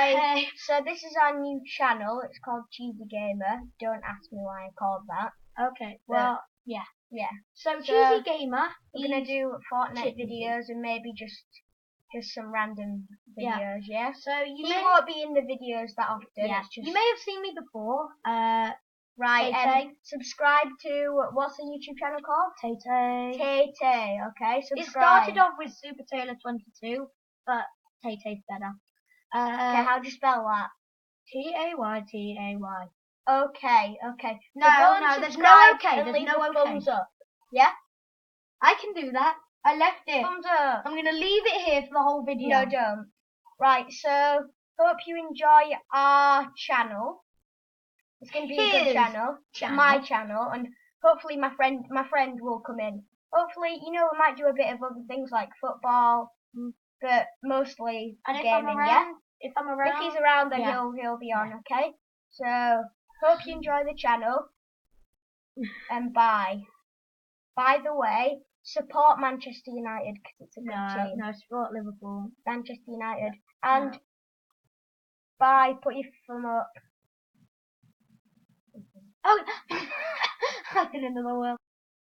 Hi. Hey. So this is our new channel. It's called Cheesy Gamer. Don't ask me why I called that. Okay. Well, yeah. So So, Cheesy Gamer. We're gonna do Fortnite Chicken videos and maybe just some random videos. Yeah. So you He may. won't be in the videos that often. Yeah. It's just You may have seen me before. right. Tay-Tay. Subscribe to what's the YouTube channel called? Tay-Tay. Tay-Tay. Okay. Subscribe. It started off with Super Taylor 22, but Tay-Tay's better. Okay. How do you spell that? Taytay. Okay. Okay. No, So go and no, there's no subscribe okay. and There's leave no a okay. thumbs up. Yeah. I can do that. I left it. Thumbs up. I'm gonna leave it here for the whole video. No, don't. Right, so hope you enjoy our channel. It's going to be a good channel, my channel, and hopefully my friend will come in. Hopefully, we might do a bit of other things like football, but mostly And if gaming. I'm around, if he's around, then yeah. he'll be on. Okay. So hope you enjoy the channel, and bye. By the way, support Manchester United because it's a good team. No, support Liverpool. Manchester United. And bye, put your thumb up. Oh, I did another one.